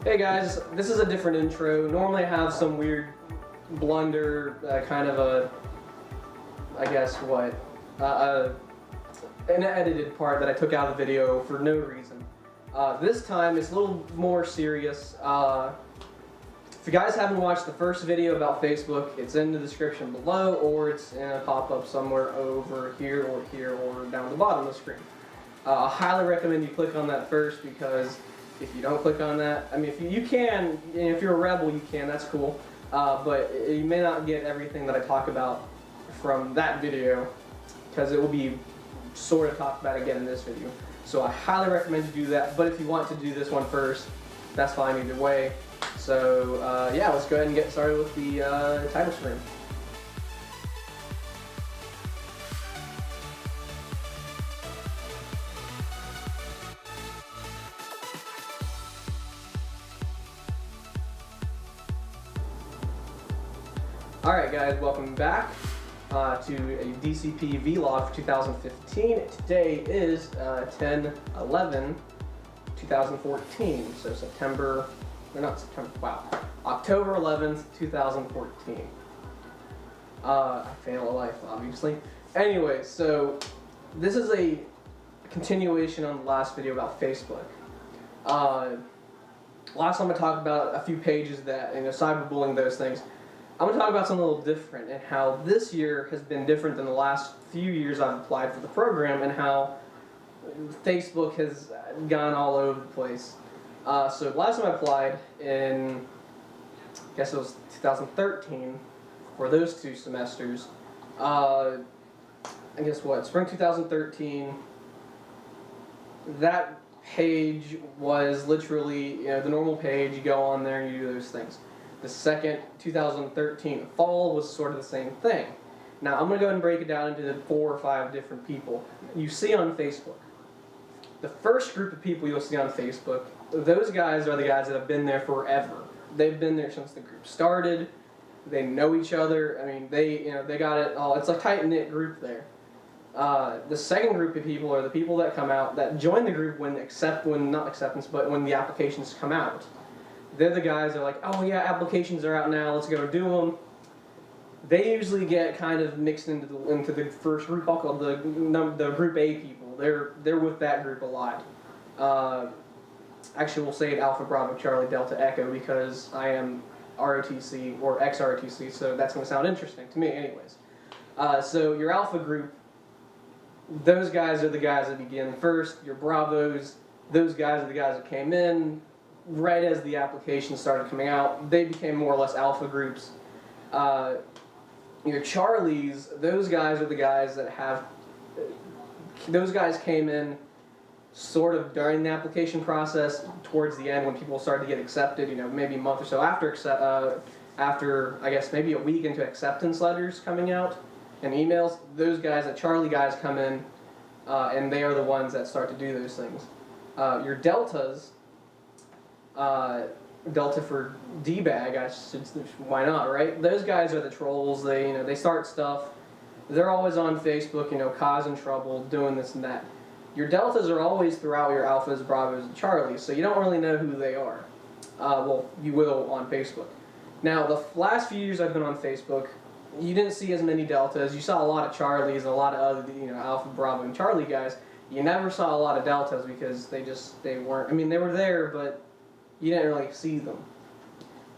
Hey guys, this is a different intro. Normally I have some weird blunder, kind of a, I guess what, an edited part that I took out of the video for no reason. This time it's a little more serious. If you guys haven't watched the first video about Facebook, it's in the description below, or it's in a pop-up somewhere over here, or down the bottom of the screen. I highly recommend you click on that first, because if you don't click on that, I mean, if you can, if you're a rebel, you can, that's cool. But you may not get everything that I talk about from that video, because it will be sort of talked about again in this video. So I highly recommend you do that, but if you want to do this one first, that's fine either way. So yeah, let's go ahead and get started with the title screen. Alright guys, welcome back to a DCP vlog for 2015. Today is 10/11/2014, so October 11th, 2014. I fail at life, obviously. Anyway, so this is a continuation on the last video about Facebook. Last time I talked about a few pages that, cyberbullying, those things. I'm going to talk about something a little different, and how this year has been different than the last few years I've applied for the program, and how Facebook has gone all over the place. So last time I applied in, I guess it was 2013, for those two semesters. I guess what, spring 2013, that page was literally, the normal page, you go on there and you do those things. The second 2013 fall was sort of the same thing. Now I'm going to go ahead and break it down into 4 or 5 different people you see on Facebook. The first group of people you'll see on Facebook, those guys are the guys that have been there forever. They've been there since the group started. They know each other. I mean, they got it all. It's a tight-knit group there. The second group of people are the people that come out, that join the group when the applications come out. They're the guys that are like, oh yeah, applications are out now, let's go do them. They usually get kind of mixed into the first group. I'll call the group A people. They're with that group a lot. Actually, we'll say it Alpha Bravo Charlie Delta Echo, because I am ROTC or ex-ROTC, so that's going to sound interesting to me anyways. So your Alpha group, those guys are the guys that begin first. Your Bravos, those guys are the guys that came in right as the application started coming out. They became more or less alpha groups. Your Charlies, those guys are the guys that those guys came in sort of during the application process, towards the end when people started to get accepted, maybe a month or so after I guess maybe a week into acceptance letters coming out and emails. Those guys, the Charlie guys, come in and they are the ones that start to do those things. Your Deltas, Delta for D-bag, why not, right? Those guys are the trolls. They start stuff. They're always on Facebook, causing trouble, doing this and that. Your Deltas are always throughout your Alphas, Bravos, and Charlies, so you don't really know who they are. Well, you will on Facebook. Now, the last few years I've been on Facebook, you didn't see as many Deltas. You saw a lot of Charlies and a lot of other, Alpha, Bravo, and Charlie guys. You never saw a lot of Deltas, because they weren't, they were there, but you didn't really see them,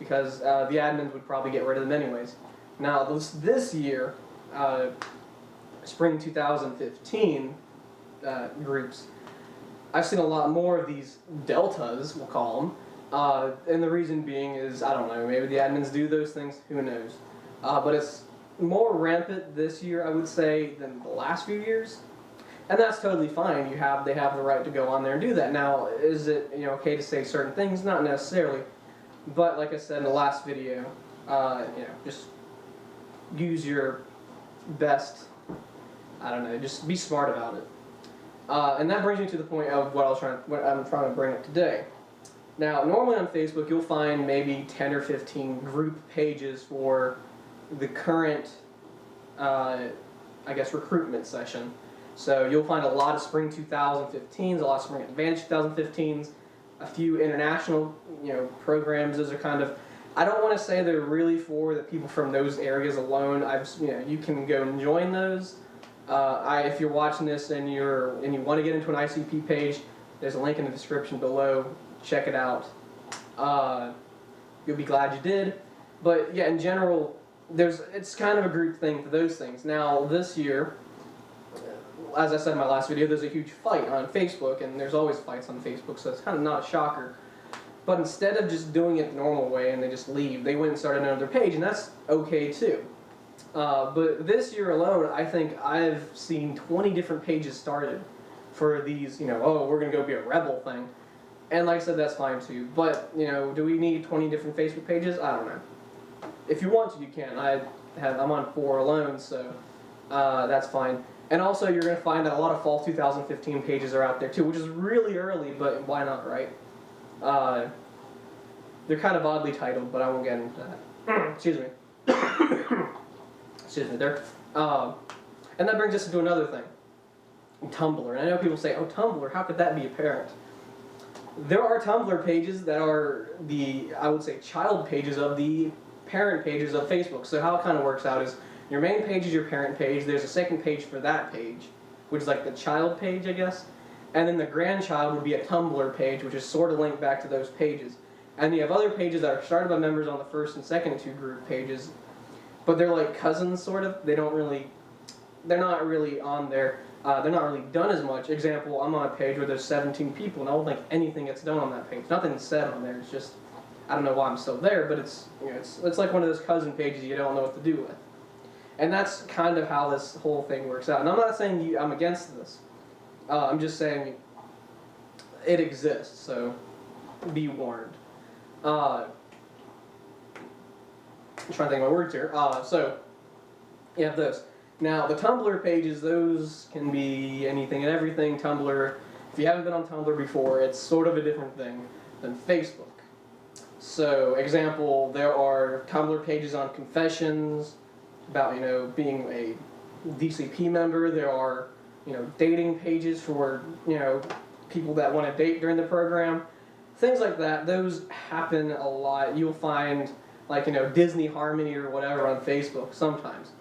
because the admins would probably get rid of them anyways. Now this year, spring 2015 groups, I've seen a lot more of these Deltas, we'll call them, and the reason being is, I don't know, maybe the admins do those things, who knows. But it's more rampant this year, I would say, than the last few years. And that's totally fine. They have the right to go on there and do that. Now, is it okay to say certain things? Not necessarily, but like I said in the last video, just use your best. I don't know. Just be smart about it. And that brings me to the point of what I'm trying to bring up today. Now, normally on Facebook, you'll find maybe 10 or 15 group pages for the current, I guess, recruitment session. So you'll find a lot of Spring 2015s, a lot of Spring Advanced 2015s, a few international, programs. Those are kind of, I don't want to say they're really for the people from those areas alone. You can go and join those. If you're watching this and you want to get into an ICP page, there's a link in the description below. Check it out. You'll be glad you did. But yeah, in general, it's kind of a group thing for those things. Now this year, as I said in my last video, there's a huge fight on Facebook, and there's always fights on Facebook, so it's kind of not a shocker. But instead of just doing it the normal way and they just leave, they went and started another page, and that's okay too. But this year alone, I think I've seen 20 different pages started for these, oh, we're going to go be a rebel thing. And like I said, that's fine too. But, do we need 20 different Facebook pages? I don't know. If you want to, you can. I'm on 4 alone, so that's fine. And also, you're going to find that a lot of fall 2015 pages are out there too, which is really early, but why not, right? They're kind of oddly titled, but I won't get into that. Excuse me. Excuse me there. And that brings us into another thing. Tumblr. And I know people say, oh, Tumblr, how could that be apparent? There are Tumblr pages that are I would say, child pages of the parent pages of Facebook. So how it kind of works out is, your main page is your parent page, there's a second page for that page, which is like the child page, I guess. And then the grandchild would be a Tumblr page, which is sort of linked back to those pages. And you have other pages that are started by members on the first and second 2 group pages, but they're like cousins, sort of. They're not really on there. They're not really done as much. Example, I'm on a page where there's 17 people, and I don't think anything gets done on that page. Nothing's said on there. It's just, I don't know why I'm still there, but it's like one of those cousin pages you don't know what to do with. And that's kind of how this whole thing works out. And I'm not saying I'm against this. I'm just saying it exists, so be warned. I'm trying to think of my words here. So you have those. Now, the Tumblr pages, those can be anything and everything. Tumblr, if you haven't been on Tumblr before, it's sort of a different thing than Facebook. So, example, there are Tumblr pages on confessions, about, being a DCP member. There are, dating pages for, people that want to date during the program. Things like that. Those happen a lot. You'll find, like, Disney Harmony or whatever on Facebook sometimes.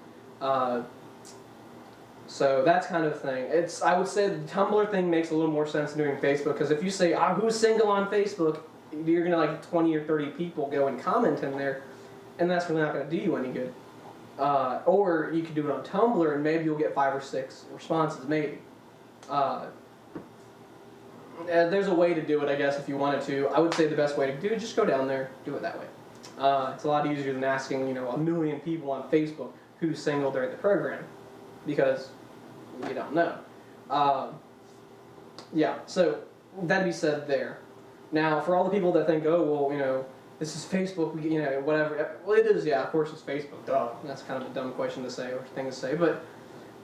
So that's kind of thing. I would say the Tumblr thing makes a little more sense than doing Facebook, because if you say, who's single on Facebook, you're going to, like, 20 or 30 people go and comment in there, and that's really not going to do you any good. Or you could do it on Tumblr, and maybe you'll get 5 or 6 responses, maybe. There's a way to do it, I guess, if you wanted to. I would say the best way to do it is just go down there, do it that way. It's a lot easier than asking, a million people on Facebook who's single during the program, because you don't know. Yeah, so that be said there. Now, for all the people that think, oh, well, this is Facebook, whatever. Well, it is, yeah, of course it's Facebook, duh. That's kind of a dumb question to say, or thing to say, but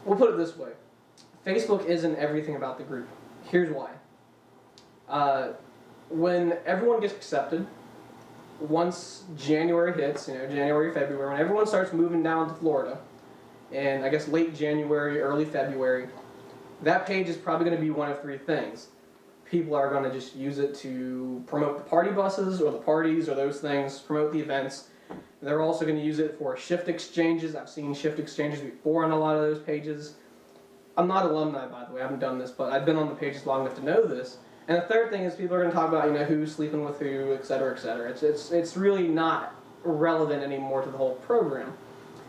we'll put it this way. Facebook isn't everything about the group. Here's why. When everyone gets accepted, once January hits, January, February, when everyone starts moving down to Florida, and I guess late January, early February, that page is probably going to be one of 3 things. People are going to just use it to promote the party buses or the parties or those things, promote the events. They're also going to use it for shift exchanges. I've seen shift exchanges before on a lot of those pages. I'm not alumni, by the way. I haven't done this, but I've been on the pages long enough to know this. And the third thing is people are going to talk about, who's sleeping with who, etc., etc. It's really not relevant anymore to the whole program.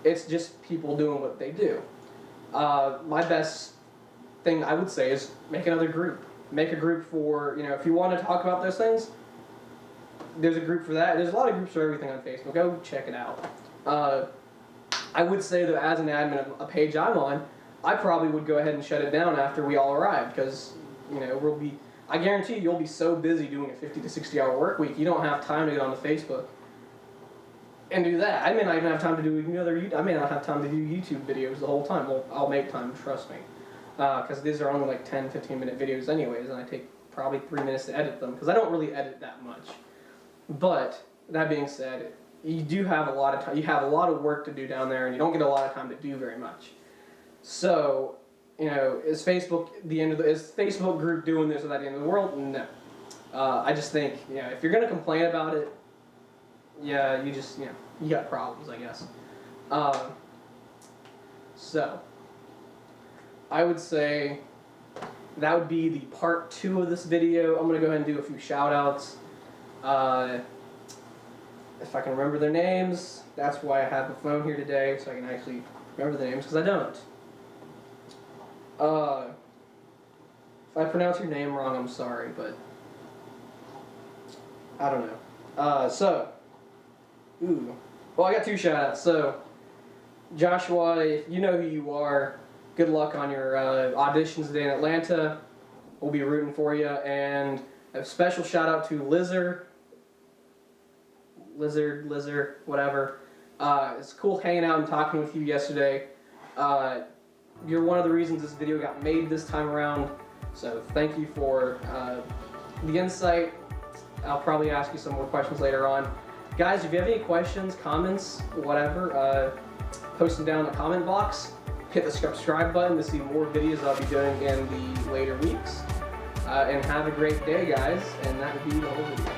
It's just people doing what they do. My best thing I would say is make another group. Make a group for, if you want to talk about those things, there's a group for that. There's a lot of groups for everything on Facebook. Go check it out. I would say that as an admin of a page I'm on, I probably would go ahead and shut it down after we all arrive, because, I guarantee you'll be so busy doing a 50 to 60 hour work week, you don't have time to get onto Facebook and do that. I may not even have time to do I may not have time to do YouTube videos the whole time. Well, I'll make time, trust me. Because these are only like 10, 15-minute videos anyways, and I take probably 3 minutes to edit them, because I don't really edit that much. But, that being said, you do have a lot of time, you have a lot of work to do down there, and you don't get a lot of time to do very much. So, is Facebook the end of is Facebook group doing this without the end of the world? No. I just think, if you're gonna complain about it, yeah, you just, you got problems, I guess. So, I would say that would be the part 2 of this video. I'm gonna go ahead and do a few shout outs. If I can remember their names, that's why I have the phone here today, so I can actually remember the names, because I don't. If I pronounce your name wrong, I'm sorry, but I don't know. Well, I got 2 shout outs. So, Joshua, if you know who you are, good luck on your auditions today in Atlanta. We'll be rooting for you. And a special shout out to Lizard, whatever. It's cool hanging out and talking with you yesterday. You're one of the reasons this video got made this time around. So thank you for the insight. I'll probably ask you some more questions later on. Guys, if you have any questions, comments, whatever, post them down in the comment box. Hit the subscribe button to see more videos I'll be doing in the later weeks. And have a great day, guys. And that would be the whole video.